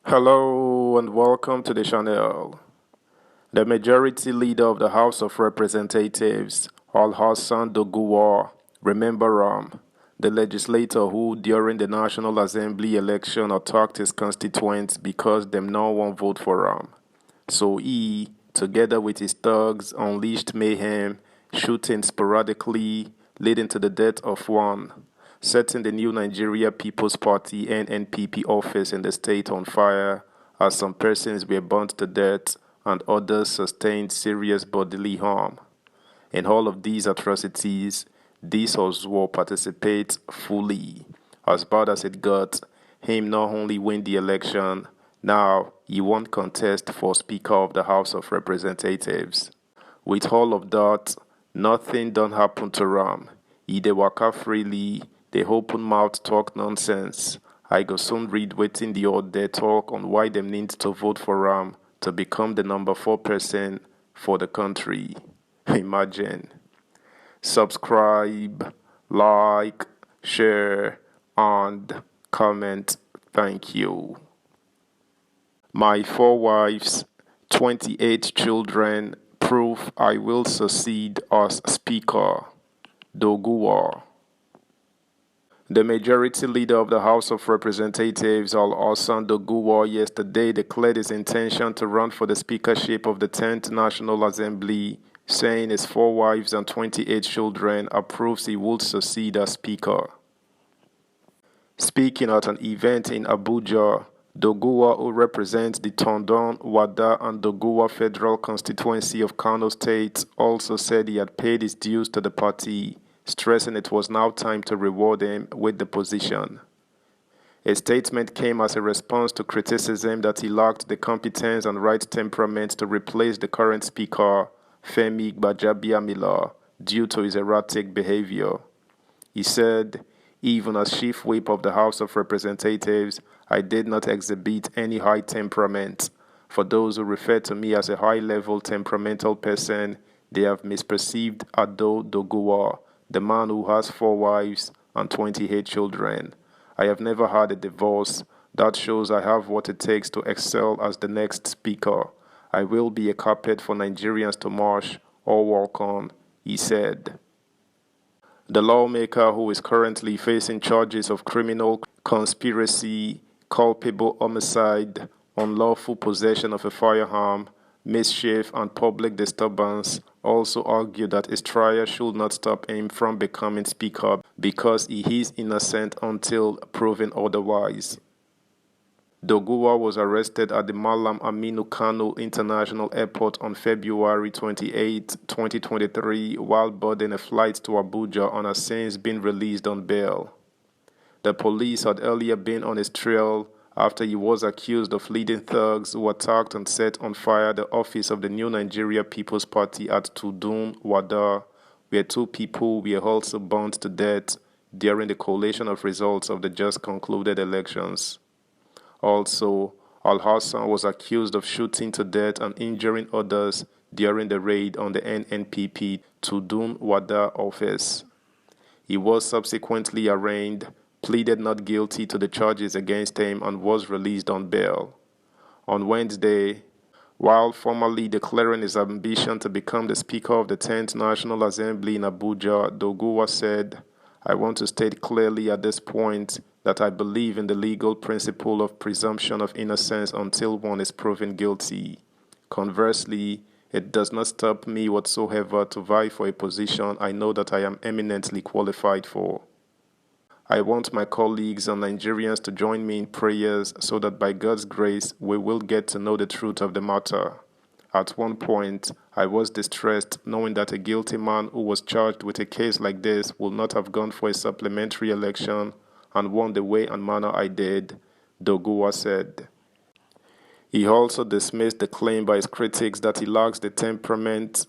Hello and welcome to the channel. The majority leader of the House of Representatives, Al-Hassan Doguwa, remember the legislator who during the National Assembly election attacked his constituents because them no one vote for So he, together with his thugs, unleashed mayhem, shooting sporadically, leading to the death of one, setting the new Nigeria People's Party (NNPP) office in the state on fire, as some persons were burnt to death and others sustained serious bodily harm. In all of these atrocities, this Oswald participates fully. As bad as it got, him not only win the election, now he won't contest for Speaker of the House of Representatives. With all of that, nothing done happen to Ram. He dey waka freely, they open mouth talk nonsense. I go soon read wetin the old dey talk on why them need to vote for Ram to become the number 4 person for the country. Imagine. Subscribe, like, share, and comment. Thank you. My 4 wives, 28 children, prove I will succeed as Speaker. Doguwa. The majority leader of the House of Representatives, Al-Hassan Doguwa, yesterday declared his intention to run for the speakership of the 10th National Assembly, saying his 4 wives and 28 children approves he would succeed as Speaker. Speaking at an event in Abuja, Doguwa, who represents the Tondon, Wada, and Doguwa Federal Constituency of Kano State, also said he had paid his dues to the party, stressing it was now time to reward him with the position. His statement came as a response to criticism that he lacked the competence and right temperament to replace the current speaker, Femi Gbajabiamila, due to his erratic behavior. He said, "Even as chief whip of the House of Representatives, I did not exhibit any high temperament. For those who refer to me as a high-level temperamental person, they have misperceived Ado Doguwa, the man who has 4 wives and 28 children. I have never had a divorce. That shows I have what it takes to excel as the next speaker. I will be a carpet for Nigerians to march or walk on," he said. The lawmaker, who is currently facing charges of criminal conspiracy, culpable homicide, unlawful possession of a firearm, mischief, and public disturbance, also argued that his trial should not stop him from becoming Speaker because he is innocent until proven otherwise. Doguwa was arrested at the Malam Aminu Kano International Airport on February 28, 2023, while boarding a flight to Abuja and has since been released on bail. The police had earlier been on his trail after he was accused of leading thugs who attacked and set on fire the office of the New Nigeria People's Party at Tudun, Wada, where 2 people were also burnt to death during the collation of results of the just concluded elections. Also, Al-Hassan was accused of shooting to death and injuring others during the raid on the NNPP Tudun Wada office. He was subsequently arraigned, pleaded not guilty to the charges against him, and was released on bail. On Wednesday, while formally declaring his ambition to become the Speaker of the 10th National Assembly in Abuja, Doguwa said, "I want to state clearly at this point that I believe in the legal principle of presumption of innocence until one is proven guilty. Conversely, it does not stop me whatsoever to vie for a position I know that I am eminently qualified for. I want my colleagues and Nigerians to join me in prayers so that by God's grace we will get to know the truth of the matter. At one point, I was distressed knowing that a guilty man who was charged with a case like this would not have gone for a supplementary election and won the way and manner I did," Doguwa said. He also dismissed the claim by his critics that he lacks the temperament.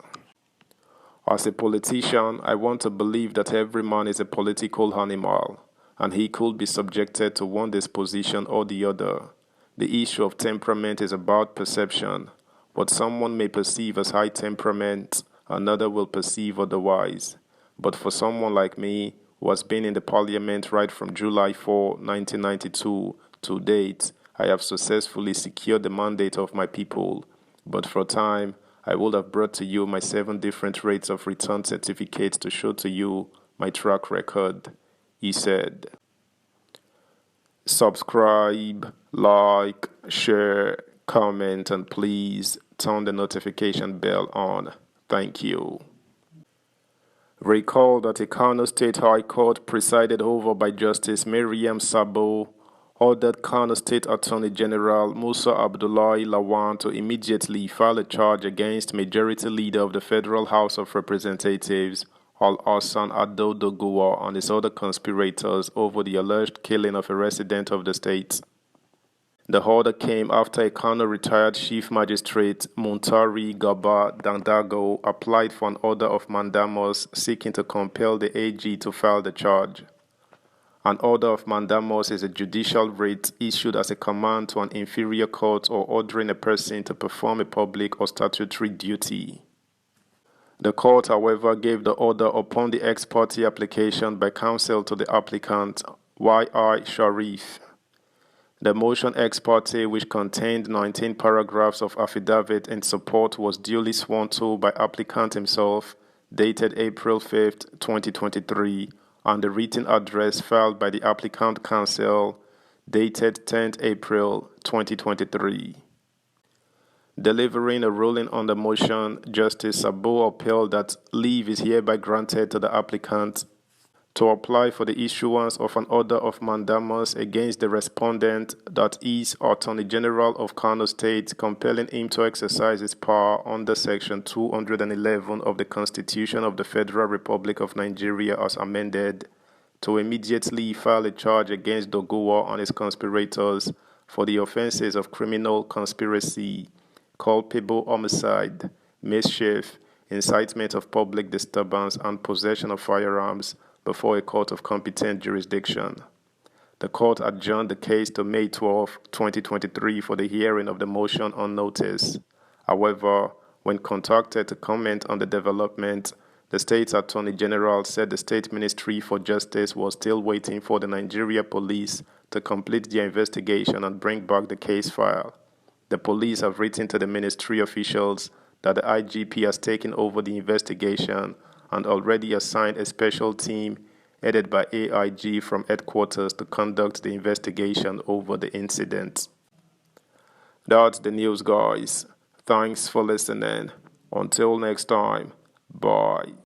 "As a politician, I want to believe that every man is a political animal, and he could be subjected to one disposition or the other. The issue of temperament is about perception. What someone may perceive as high temperament, another will perceive otherwise. But for someone like me, who has been in the parliament right from July 4, 1992 to date, I have successfully secured the mandate of my people, but for time, I would have brought to you my 7 different rates of return certificates to show to you my track record, he said. Subscribe, like, share, comment, and please turn the notification bell on. Thank you. Recall that a Kano State High Court presided over by Justice Maryam Sabo ordered Kano State Attorney General Musa Abdullahi Lawan to immediately file a charge against Majority Leader of the Federal House of Representatives, Al-Hassan Ado Doguwa, and his other conspirators over the alleged killing of a resident of the state. The order came after a Kano retired Chief Magistrate Muntari Gaba Dandago applied for an order of mandamus seeking to compel the AG to file the charge. An order of mandamus is a judicial writ issued as a command to an inferior court or ordering a person to perform a public or statutory duty. The court, however, gave the order upon the ex parte application by counsel to the applicant, Y.I. Sharif. The motion ex parte, which contained 19 paragraphs of affidavit in support, was duly sworn to by applicant himself, dated April 5, 2023, and the written address filed by the applicant counsel, dated 10th April 2023. Delivering a ruling on the motion, Justice Sabo upheld that leave is hereby granted to the applicant to apply for the issuance of an order of mandamus against the respondent, that is, Attorney General of Kano State, compelling him to exercise his power under Section 211 of the Constitution of the Federal Republic of Nigeria as amended, to immediately file a charge against Doguwa and his conspirators for the offenses of criminal conspiracy, culpable homicide, mischief, incitement of public disturbance, and possession of firearms before a court of competent jurisdiction. The court adjourned the case to May 12, 2023 for the hearing of the motion on notice. However, when contacted to comment on the development, the state's Attorney General said the State Ministry for Justice was still waiting for the Nigeria Police to complete their investigation and bring back the case file. The police have written to the ministry officials that the IGP has taken over the investigation and already assigned a special team headed by AIG from headquarters to conduct the investigation over the incident. That's the news, guys. Thanks for listening. Until next time, bye.